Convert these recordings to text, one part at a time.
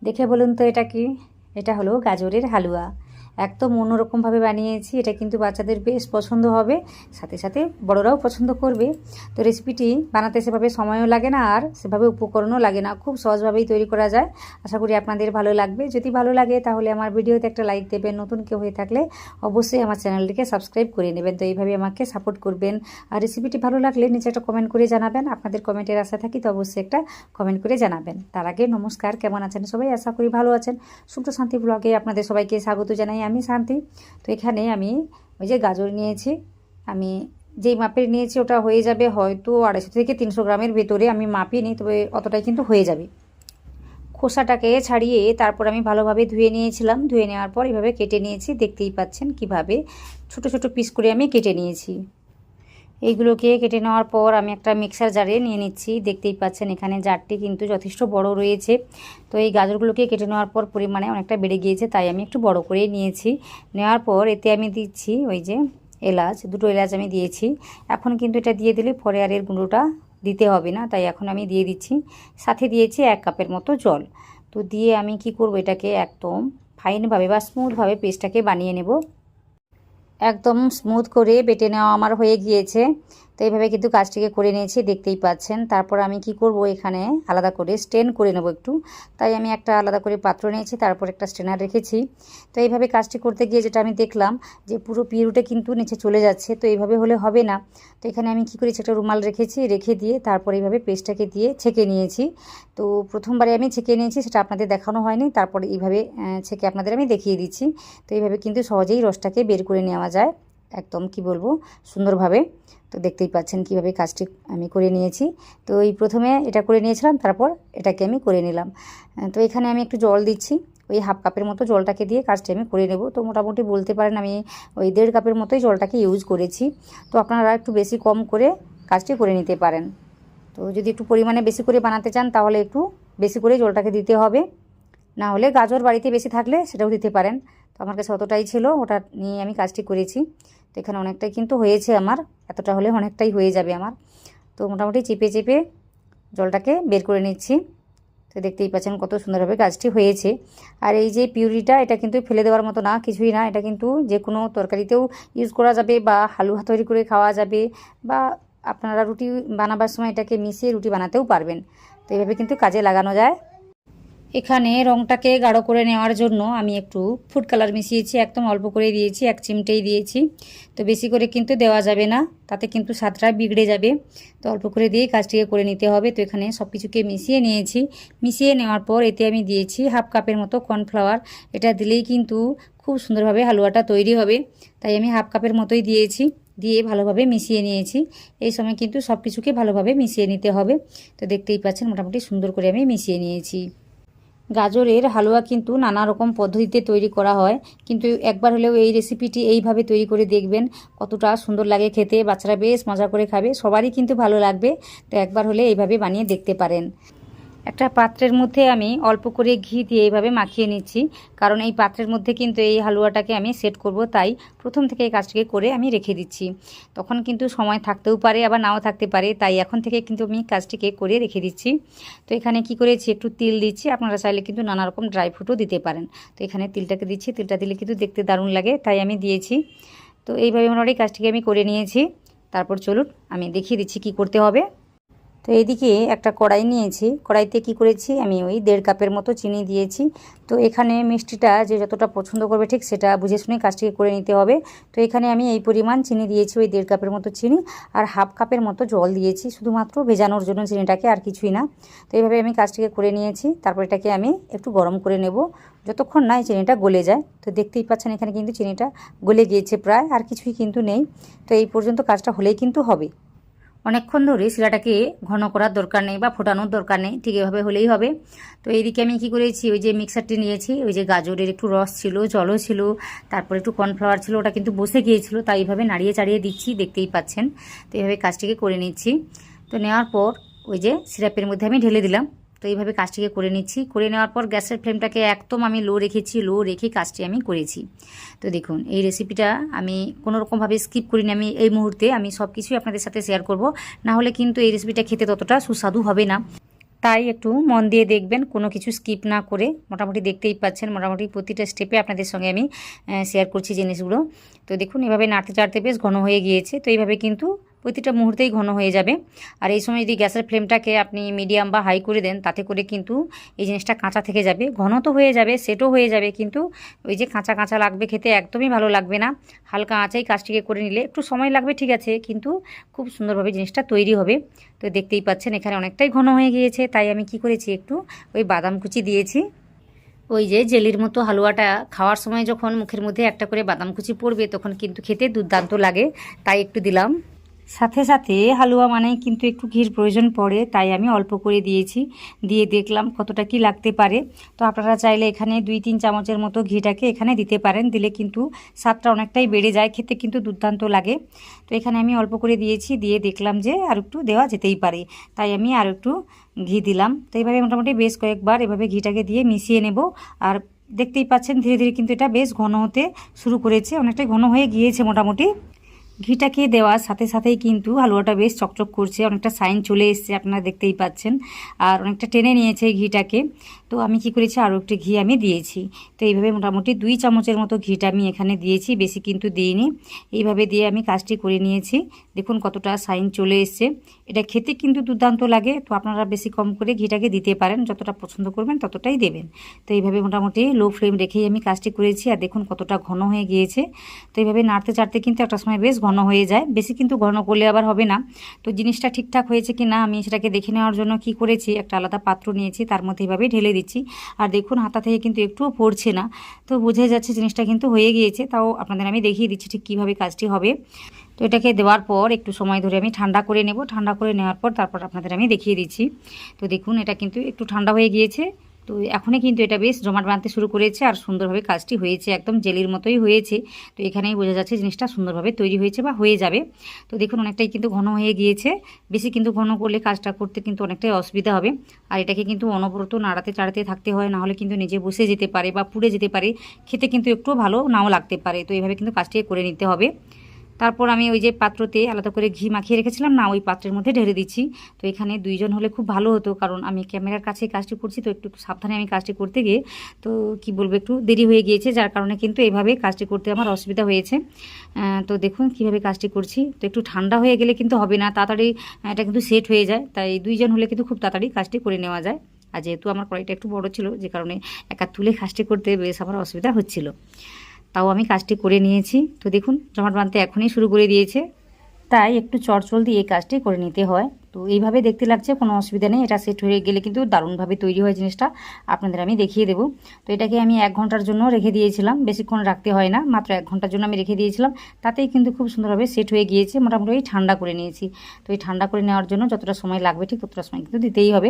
দেখে বলুন তো এটা কি? এটা হলো গাজরের হালুয়া। একদম অন্যরকমভাবে বানিয়েছি। এটা কিন্তু বাচ্চাদের বেশ পছন্দ হবে, সাথে সাথে বড়রাও পছন্দ করবে। তো রেসিপিটি বানাতে সেভাবে সময়ও লাগে না, আর সেভাবে উপকরণও লাগে না, খুব সহজভাবেই তৈরি করা যায়। আশা করি আপনাদের ভালো লাগবে। যদি ভালো লাগে তাহলে আমার ভিডিওতে একটা লাইক দেবেন, নতুন কেউ হয়ে থাকলে অবশ্যই আমার চ্যানেলটিকে সাবস্ক্রাইব করে নেবেন। তো এইভাবে আমাকে সাপোর্ট করবেন। আর রেসিপিটি ভালো লাগলে নিচে একটা কমেন্ট করে জানাবেন। আপনাদের কমেন্টের আশা থাকি, তো অবশ্যই একটা কমেন্ট করে জানাবেন। তার আগে নমস্কার, কেমন আছেন সবাই? আশা করি ভালো আছেন। সুপ্ত শান্তি ব্লগে আপনাদের সবাইকে স্বাগত জানাই। আমি শান্তি। তো এখানে আমি ওই যে গাজর নিয়েছি, আমি যেই মাপের নিয়েছি ওটা হয়ে যাবে হয়তো 250 থেকে 300 গ্রামের ভেতরে। আমি মাপিনি, তবে অতটাই কিন্তু হয়ে যাবে। খোসাটাকে ছাড়িয়ে তারপর আমি ভালোভাবে ধুয়ে নিয়েছিলাম। ধুয়ে নেওয়ার পর এভাবে কেটে নিয়েছি। দেখতেই পাচ্ছেন কিভাবে ছোট ছোট পিস করে আমি কেটে নিয়েছি। এইগুলোকে কেটে নেওয়ার পর আমি একটা মিক্সার জারে নিয়ে নিচ্ছি। দেখতেই পাচ্ছেন এখানে জারটি কিন্তু যথেষ্ট বড় রয়েছে। তো এই গাজরগুলোকে কেটে নেওয়ার পর পরিমাণে অনেকটা বেড়ে গিয়েছে, তাই আমি একটু বড় করে নিয়েছি। নেওয়ার পর এতে আমি দিচ্ছি ওই যে এলাচ, 2টো এলাচ আমি দিয়েছি। এখন কিন্তু এটা দিয়ে দিলে পরে আর এর গুঁড়োটা দিতে হবে না, তাই এখন আমি দিয়ে দিচ্ছি। সাথে দিয়েছি 1 কাপের মতো জল। তো দিয়ে আমি কি করব, এটাকে একদম ফাইনভাবে বা স্মুথভাবে পেস্টটাকে বানিয়ে নেব। একদম স্মুথ করে বেটে নেওয়া আমার হয়ে গিয়েছে। তো এইভাবে কিন্তু কাজটিকে করে নিয়েছি, দেখতেই পাচ্ছেন। তারপর আমি কি করব, এখানে আলাদা করে স্ট্রেন করে নেব একটু। তাই আমি একটা আলাদা করে পাত্র নিয়েছি, তারপর একটা স্ট্রেনার রেখেছি। তো এইভাবে কাজটি করতে গিয়ে যেটা আমি দেখলাম যে পুরো পিউরিটা কিন্তু নিচে চলে যাচ্ছে। তো এইভাবে হলে হবে না। তো এখানে আমি কি করেছি, একটা রুমাল রেখেছি, রেখে দিয়ে তারপর এইভাবে পেস্টটাকে দিয়ে ছেঁকে নিয়েছি। তো প্রথমবারে আমি ছেঁকে নিয়েছি, সেটা আপনাদের দেখানো হয়নি। তারপর এইভাবে ছেঁকে আপনাদের আমি দেখিয়ে দিচ্ছি। তো এইভাবে কিন্তু সহজেই রসটাকে বের করে নেওয়া যায়, একদম কি বলবো সুন্দরভাবে। তো দেখতেই পাচ্ছেন কিভাবে কাজটি আমি করে নিয়েছি। তো এই প্রথমে এটা করে নিয়েছিলাম, তারপর এটাকে আমি করে নিলাম। তো এখানে আমি একটু জল দিচ্ছি, ওই 1/2 কাপের মতো জলটাকে দিয়ে কাজটি আমি করে নেব। তো মোটামুটি বলতে পারেন আমি ওই 1.5 কাপের মতোই জলটাকে ইউজ করেছি। তো আপনারা একটু বেশি কম করে কাজটি করে নিতে পারেন। তো যদি একটু পরিমাণে বেশি করে বানাতে চান তাহলে একটু বেশি করে জলটাকে দিতে হবে, না হলে গাজর বাড়িতে বেশি থাকলে সেটাও দিতে পারেন। তো আমার কাছে অতটাই ছিল, ওটা নিয়ে আমি কাজটি করেছি। তো এখানে অনেকটাই কিন্তু হয়েছে আমার, এতটা হলে অনেকটাই হয়ে যাবে আমার। তো মোটামুটি চেপে চেপে জলটাকে বের করে নিচ্ছি। তো দেখতেই পাচ্ছেন কত সুন্দরভাবে কাজটি হয়েছে। আর এই যে পিউরিটা, এটা কিন্তু ফেলে দেওয়ার মতো না, কিছুই না। এটা কিন্তু যে কোনো তরকারিতেও ইউজ করা যাবে, বা হালুয়া তৈরি করে খাওয়া যাবে, বা আপনারা রুটি বানাবার সময় এটাকে মিশিয়ে রুটি বানাতেও পারবেন। তো এইভাবে কিন্তু কাজে লাগানো যায়। এখানে রংটাকে গাঢ় করে নেওয়ার জন্য আমি একটু ফুড কালার মিশিয়েছি, একদম অল্প করে দিয়েছি, 1 চিমটেই দিয়েছি। তো বেশি করে কিন্তু দেওয়া যাবে না, তাতে কিন্তু স্বাদটা বিগড়ে যাবে। তো অল্প করে দিয়ে কাজটিকে করে নিতে হবে। তো এখানে সব কিছুকে মিশিয়ে নিয়েছি। মিশিয়ে নেওয়ার পর এতে আমি দিয়েছি 1/2 কাপের মতো কর্নফ্লাওয়ার। এটা দিলেই কিন্তু খুব সুন্দরভাবে হালুয়াটা তৈরি হবে, তাই আমি 1/2 কাপের মতোই দিয়েছি। দিয়ে ভালোভাবে মিশিয়ে নিয়েছি। এই সময় কিন্তু সব কিছুকে ভালোভাবে মিশিয়ে নিতে হবে। তো দেখতেই পাচ্ছেন মোটামুটি সুন্দর করে আমি মিশিয়ে নিয়েছি। গাজরের হালুয়া কিন্তু নানা রকম পদ্ধতিতে তৈরি করা হয়, কিন্তু একবার হলেও এই রেসিপিটি এইভাবে তৈরি করে দেখবেন, কতটা সুন্দর লাগে খেতে। বাচ্চারা বেশ মজা করে খাবে, সবারই কিন্তু ভালো লাগবে। তো একবার হলে এইভাবে বানিয়ে দেখতে পারেন। একটা পাত্রের মধ্যে আমি অল্প করে ঘি দিয়ে এইভাবে মাখিয়ে নিচ্ছি, কারণ এই পাত্রের মধ্যে কিন্তু এই হালুয়াটাকে আমি সেট করব, তাই প্রথম থেকে এই কাজটিকে করে আমি রেখে দিচ্ছি। তখন কিন্তু সময় থাকতেও পারে, আবার নাও থাকতে পারে, তাই এখন থেকে কিন্তু আমি কাজটিকে করে রেখে দিচ্ছি। তো এখানে কি করেছি, একটু তিল দিচ্ছি। আপনারা চাইলে কিন্তু নানা রকম ড্রাই ফ্রুটও দিতে পারেন। তো এখানে তিলটাকে দিচ্ছি, তিলটা দিলে কিন্তু দেখতে দারুণ লাগে, তাই আমি দিয়েছি। তো এইভাবে মোটামুটি কাজটিকে আমি করে নিয়েছি। তারপর চলুন আমি দেখিয়ে দিচ্ছি কি করতে হবে। তো এইদিকে একটা কড়াই নিয়েছি, কড়াইতে কি করেছি, আমি ওই 1.5 কাপের মতো চিনি দিয়েছি। তো এখানে মিষ্টিটা যে যতটা পছন্দ করবে ঠিক সেটা বুঝে শুনে কাজটিকে করে নিতে হবে। তো এখানে আমি এই পরিমাণ চিনি দিয়েছি, ওই 1.5 কাপের মতো চিনি, আর 1/2 কাপের মতো জল দিয়েছি, শুধুমাত্র ভেজানোর জন্য চিনিটাকে, আর কিছুই না। তো এইভাবে আমি কাজটিকে করে নিয়েছি। তারপর এটাকে আমি একটু গরম করে নেব, যতক্ষণ না এই চিনিটা গলে যায়। তো দেখতেই পাচ্ছেন এখানে কিন্তু চিনিটা গলে গিয়েছে প্রায়, আর কিছুই কিন্তু নেই। তো এই পর্যন্ত কাজটা হলেই কিন্তু হবে। অনেকক্ষণ ধরে শিরাটাকে ঘন করার দরকার নেই বা ফোটানোর দরকার নেই, ঠিক এভাবে হলেই হবে। তো এইদিকে আমি কি করেছি, ওই যে মিক্সারটি নিয়েছি, ওই যে গাজরের একটু রস ছিল, জলও ছিল, তারপর একটু কর্নফ্লাওয়ার ছিল, ওটা কিন্তু বসে গিয়েছিল, তাই এইভাবে নাড়িয়ে চাড়িয়ে দিচ্ছি, দেখতেই পাচ্ছেন। তো এইভাবে কাজটিকে করে নিচ্ছি। তো নেওয়ার পর ওই যে সিরাপের মধ্যে আমি ঢেলে দিলাম। তো এইভাবে কাজটিকে করে নিচ্ছি। করে নেওয়ার পর গ্যাসের ফ্লেমটাকে একদম আমি লো রেখেছি, লো রেখে কাজটি আমি করেছি। তো দেখুন এই রেসিপিটা আমি কোনোরকমভাবে স্কিপ করিনি। আমি এই মুহূর্তে আমি সব কিছুই আপনাদের সাথে শেয়ার করব, না হলে কিন্তু এই রেসিপিটা খেতে ততটা সুস্বাদু হবে না। তাই একটু মন দিয়ে দেখবেন, কোনো কিছু স্কিপ না করে। মোটামুটি দেখতেই পাচ্ছেন, মোটামুটি প্রতিটা স্টেপে আপনাদের সঙ্গে আমি শেয়ার করছি জিনিসগুলো। তো দেখুন এভাবে নাড়তে চাড়তে বেশ ঘন হয়ে গিয়েছে। তো এইভাবে কিন্তু প্রতিটা মুহূর্তেই ঘন হয়ে যাবে। আর এই সময় যদি গ্যাসের ফ্লেমটাকে আপনি মিডিয়াম বা হাই করে দেন, তাতে করে কিন্তু এই জিনিসটা কাঁচা থেকে যাবে। ঘন তো হয়ে যাবে, সেটও হয়ে যাবে, কিন্তু ওই যে কাঁচা কাঁচা লাগবে, খেতে একদমই ভালো লাগবে না। হালকা আঁচেই কাজটিকে করে নিলে একটু সময় লাগবে ঠিক আছে, কিন্তু খুব সুন্দরভাবে জিনিসটা তৈরি হবে। তো দেখতেই পাচ্ছেন এখানে অনেকটাই ঘন হয়ে গিয়েছে। তাই আমি কি করেছি, একটু ওই বাদাম কুচি দিয়েছি। ওই যে জেলির মতো হালুয়াটা খাওয়ার সময় যখন মুখের মধ্যে একটা করে বাদাম কুচি পড়বে, তখন কিন্তু খেতে দুর্দান্ত লাগে, তাই একটু দিলাম। সাথে সাথে হালুয়া মানেই কিন্তু একটু ঘির প্রয়োজন পড়ে, তাই আমি অল্প করে দিয়েছি। দিয়ে দেখলাম কতটা কি লাগতে পারে। তো আপনারা চাইলে এখানে 2-3 চামচের মতো ঘিটাকে এখানে দিতে পারেন, দিলে কিন্তু স্বাদটা অনেকটাই বেড়ে যায়, খেতে কিন্তু দুর্দান্ত লাগে। তো এখানে আমি অল্প করে দিয়েছি, দিয়ে দেখলাম যে আর একটু দেওয়া যেতেই পারে, তাই আমি আর একটু ঘি দিলাম। তো এইভাবে মোটামুটি বেশ কয়েকবার এভাবে ঘিটাকে দিয়ে মিশিয়ে নেব। আর দেখতেই পাচ্ছেন ধীরে ধীরে কিন্তু এটা বেশ ঘন হতে শুরু করেছে, অনেকটাই ঘন হয়ে গিয়েছে মোটামুটি। ঘিটাকে দেওয়ার সাথে সাথেই কিন্তু হালুয়াটা বেশ চকচক করছে, অনেকটা সাইন চলে এসছে, আপনারা দেখতেই পাচ্ছেন। আর অনেকটা টেনে নিয়েছে ঘিটাকে। তো আমি কি করেছি, আরও একটু ঘি আমি দিয়েছি। তো এইভাবে মোটামুটি 2 চামচের মতো ঘিটা আমি এখানে দিয়েছি, বেশি কিন্তু দিইনি। এইভাবে দিয়ে আমি কাজটি করে নিয়েছি। দেখুন কতটা সাইন চলে এসছে। এটা খেতে কিন্তু দুর্দান্ত লাগে। তো আপনারা বেশি কম করে ঘিটাকে দিতে পারেন, যতটা পছন্দ করবেন ততটাই দেবেন। তো এইভাবে মোটামুটি লো ফ্লেম রেখেই আমি কাজটি করেছি। আর দেখুন কতটা ঘন হয়ে গিয়েছে। তো এইভাবে নাড়তে চাড়তে কিন্তু একটা সময় বেশ ঘন হয়ে যায়, বেশি কিন্তু ঘন করলে আবার হবে না। তো জিনিসটা ঠিকঠাক হয়েছে কি না আমি সেটাকে দেখে নেওয়ার জন্য কি করেছি, একটা আলাদা পাত্র নিয়েছি, তার মধ্যে এইভাবে ঢেলে দিচ্ছি। আর দেখুন হাতা থেকে কিন্তু একটুও পড়ছে না। তো বোঝা যাচ্ছে জিনিসটা কিন্তু হয়ে গিয়েছে। তাও আপনাদের আমি দেখিয়ে দিচ্ছি ঠিক কীভাবে কাজটি হবে। তো এটাকে দেওয়ার পর একটু সময় ধরে আমি ঠান্ডা করে নেব। ঠান্ডা করে নেওয়ার পর তারপর আপনাদের আমি দেখিয়ে দিচ্ছি। তো দেখুন এটা কিন্তু একটু ঠান্ডা হয়ে গিয়েছে। তো এখনই কিন্তু এটা বেশ জমাট বাঁধতে শুরু করেছে, আর সুন্দরভাবে কাজটি হয়েছে, একদম জেলির মতোই হয়েছে। তো এখানেই বোঝা যাচ্ছে জিনিসটা সুন্দরভাবে তৈরি হয়েছে বা হয়ে যাবে। তো দেখুন অনেকটাই কিন্তু ঘন হয়ে গিয়েছে। বেশি কিন্তু ঘন করলে কাজটা করতে কিন্তু অনেকটাই অসুবিধা হবে। আর এটাকে কিন্তু অনবরত নাড়াতে চাড়াতে থাকতে হয়, নাহলে কিন্তু নিজে বসে যেতে পারে বা পুড়ে যেতে পারে, খেতে কিন্তু একটু ভালো নাও লাগতে পারে। তো এইভাবে কিন্তু কাজটি করে নিতে হবে। তারপর আমি ওই যে পাত্রতে আলাদা করে ঘি মাখিয়ে রেখেছিলাম না, ওই পাত্রের মধ্যে ঢেলে দিচ্ছি। তো এখানে 2 জন হলে খুব ভালো হতো, কারণ আমি ক্যামেরার কাছে কাজটি করছি, তো একটু সাবধানে আমি কাজটি করতে গিয়ে তো কি বলবো একটু দেরি হয়ে গিয়েছে, যার কারণে কিন্তু এইভাবে কাজটি করতে আমার অসুবিধা হয়েছে। তো দেখুন কিভাবে কাজটি করছি। তো একটু ঠান্ডা হয়ে গেলে কিন্তু হবে না, তাড়াতাড়ি এটা কিন্তু সেট হয়ে যায়। তাই 2 জন হলে কিন্তু খুব তাড়াতাড়ি কাজটি করে নেওয়া যায়। আর যেহেতু আমার কড়াইটা একটু বড় ছিল, যে কারণে একা তুলে কাজটি করতে বেশ আমার অসুবিধা হচ্ছিল। তাও আমি কাজটি করে নিয়েছি। তো দেখুন জমাট বাঁধতে এখনই শুরু করে দিয়েছে, তাই একটু চটচল দিয়ে এই কাজটি করে নিতে হয়। তো এইভাবে দেখতে লাগছে, কোনো অসুবিধা নেই। এটা সেট হয়ে গেলে কিন্তু দারুণভাবে তৈরি হয় জিনিসটা, আপনাদের আমি দেখিয়ে দেবো। তো এটাকে আমি 1 ঘন্টার জন্য রেখে দিয়েছিলাম, বেশিক্ষণ রাখতে হয় না, মাত্র 1 ঘন্টার জন্য আমি রেখে দিয়েছিলাম। তাতেই কিন্তু খুব সুন্দরভাবে সেট হয়ে গিয়েছে। মোটামুটি ঠান্ডা করে নিয়েছি। তো এই ঠান্ডা করে নেওয়ার জন্য যতটা সময় লাগবে ঠিক ততটা সময় কিন্তু দিতেই হবে।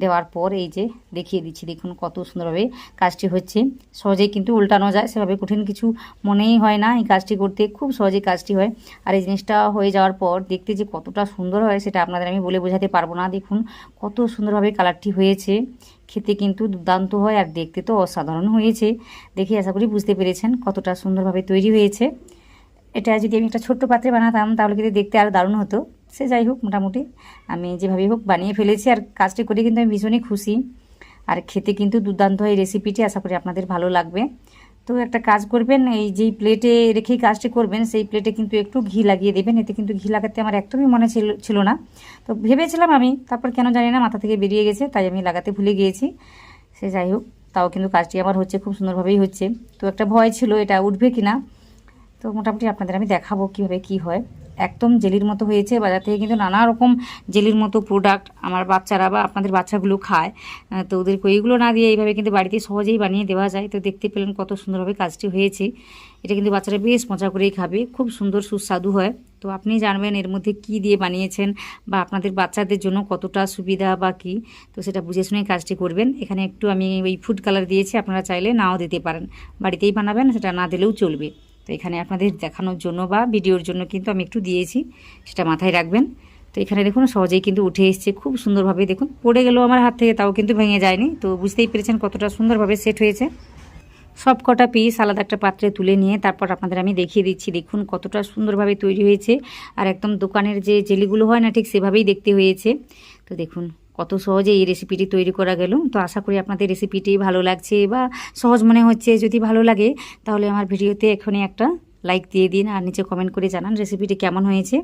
দেওয়ার পর এই যে দেখিয়ে দিচ্ছি, দেখুন কত সুন্দরভাবে কাজটি হচ্ছে। সহজেই কিন্তু উল্টানো যায়, সেভাবে কঠিন কিছু মনেই হয় না এই কাজটি করতে, খুব সহজেই কাজটি হয়। আর এই জিনিসটা হয়ে যাওয়ার পর দেখতে যে কতটা সুন্দর হয় সেটা আপনাদের আমি বলে বোঝাতে পারবো না। দেখুন কত সুন্দরভাবে কালারটি হয়েছে, খেতে কিন্তু দুর্দান্ত হয়, আর দেখতে তো অসাধারণ হয়েছে। দেখে আশা করি বুঝতে পেরেছেন কতটা সুন্দরভাবে তৈরি হয়েছে। এটা যদি আমি একটা ছোট্ট পাত্রে বানাতাম তাহলে কিন্তু দেখতে আরও দারুণ হতো। সে যাই হোক, মোটামুটি আমি যেভাবেই হোক বানিয়ে ফেলেছি, আর কাজটি করে কিন্তু আমি ভীষণই খুশি। আর খেতে কিন্তু দুর্দান্ত হয় রেসিপিটি, আশা করি আপনাদের ভালো লাগবে। তো একটা কাজ করবেন, এই যেই প্লেটে রেখেই কাজটি করবেন সেই প্লেটে কিন্তু একটু ঘি লাগিয়ে দেবেন। এতে কিন্তু ঘি লাগাতে আমার একদমই মনে ছিল না। তো ভেবেছিলাম আমি, তারপর কেন জানি না মাথা থেকে বেরিয়ে গেছে, তাই আমি লাগাতে ভুলে গিয়েছি। সে যাই হোক, তাও কিন্তু কাজটি আমার হচ্ছে, খুব সুন্দরভাবেই হচ্ছে। তো একটা ভয় ছিল এটা উঠবে কিনা। তো মোটামুটি আপনাদের আমি দেখাবো কীভাবে কী হয়। একদম জেলির মতো হয়েছে। বাজার থেকে কিন্তু নানা রকম জেলির মতো প্রোডাক্ট আমার বাচ্চারা বা আপনাদের বাচ্চাগুলো খায়, তো ওদেরকে এইগুলো না দিয়ে এইভাবে কিন্তু বাড়িতে সহজেই বানিয়ে দেওয়া যায়। তো দেখতে পেলেন কত সুন্দরভাবে কাজটি হয়েছে। এটা কিন্তু বাচ্চারা বেশ মজা করেই খাবে, খুব সুন্দর সুস্বাদু হয়। তো আপনি জানবেন এর মধ্যে কি দিয়ে বানিয়েছেন বা আপনাদের বাচ্চাদের জন্য কতটা সুবিধা বা কী, তো সেটা বুঝে শুনেই কাজটি করবেন। এখানে একটু আমি ওই ফুড কালার দিয়েছি, আপনারা চাইলে নাও দিতে পারেন, বাড়িতেই বানাবেন, সেটা না দিলেও চলবে। তো এখানে আপনাদের দেখানোর জন্য বা ভিডিওর জন্য কিন্তু আমি একটু দিয়েছি, সেটা মাথায় রাখবেন। তো এখানে দেখুন সহজেই কিন্তু উঠে এসছে খুব সুন্দরভাবে। দেখুন পড়ে গেল আমার হাত থেকে, তাও কিন্তু ভেঙে যায়নি। তো বুঝতেই পেরেছেন কতটা সুন্দরভাবে সেট হয়েছে। সব কটা পিস আলাদা একটা পাত্রে তুলে নিয়ে তারপর আপনাদের আমি দেখিয়ে দিচ্ছি। দেখুন কতটা সুন্দরভাবে তৈরি হয়েছে, আর একদম দোকানের যে জেলিগুলো হয় না ঠিক সেভাবেই দেখতে হয়েছে। তো দেখুন কত সহজে এই রেসিপিটি তৈরি করা গেল। তো আশা করি আপনাদের রেসিপিটি ভালো লাগছে বা সহজ মনে হচ্ছে। যদি ভালো লাগে তাহলে আমার ভিডিওতে এখনই একটা লাইক দিয়ে দিন আর নিচে কমেন্ট করে জানান রেসিপিটি কেমন হয়েছে।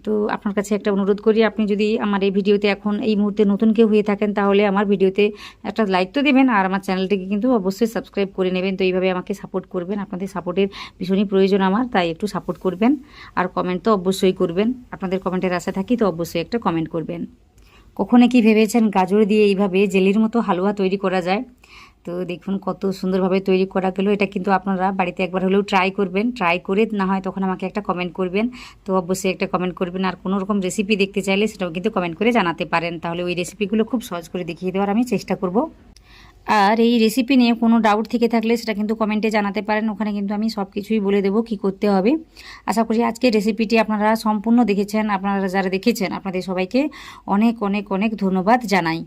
তো আপনার কাছে একটা অনুরোধ করি, আপনি যদি আমার এই ভিডিওতে এখন এই মুহূর্তে নতুন কেউ হয়ে থাকেন তাহলে আমার ভিডিওতে একটা লাইক তো দেবেন আর আমার চ্যানেলটিকে কিন্তু অবশ্যই সাবস্ক্রাইব করে নেবেন। তো এইভাবে আমাকে সাপোর্ট করবেন, আপনাদের সাপোর্টের ভীষণই প্রয়োজন আমার, তাই একটু সাপোর্ট করবেন। আর কমেন্ট তো অবশ্যই করবেন, আপনাদের কমেন্টের আশা থাকি, তো অবশ্যই একটা কমেন্ট করবেন। কখনো কি ভেবেছেন গাজর দিয়ে এইভাবে জেলির মতো হালুয়া তৈরি করা যায়? তো দেখুন কত সুন্দরভাবে তৈরি করা গেল। এটা কিন্তু আপনারা বাড়িতে একবার হলেও ট্রাই করবেন, ট্রাই করে না হয় তখন আমাকে একটা কমেন্ট করবেন। তো অবশ্যই একটা কমেন্ট করবেন। আর কোনো রকম রেসিপি দেখতে চাইলে সেটাও কিন্তু কমেন্ট করে জানাতে পারেন, তাহলে ওই রেসিপিগুলো খুব সহজ করে দেখিয়ে দেওয়ার আমি চেষ্টা করব। আর এই রেসিপি নিয়ে কোনো ডাউট থেকে থাকলে সেটা কিন্তু কমেন্টে জানাতে পারেন, ওখানে কিন্তু আমি সব কিছুই বলে দেবো কী করতে হবে। আশা করি আজকের রেসিপিটি আপনারা সম্পূর্ণ দেখেছেন। আপনারা যারা দেখেছেন আপনাদের সবাইকে অনেক অনেক অনেক ধন্যবাদ জানাই।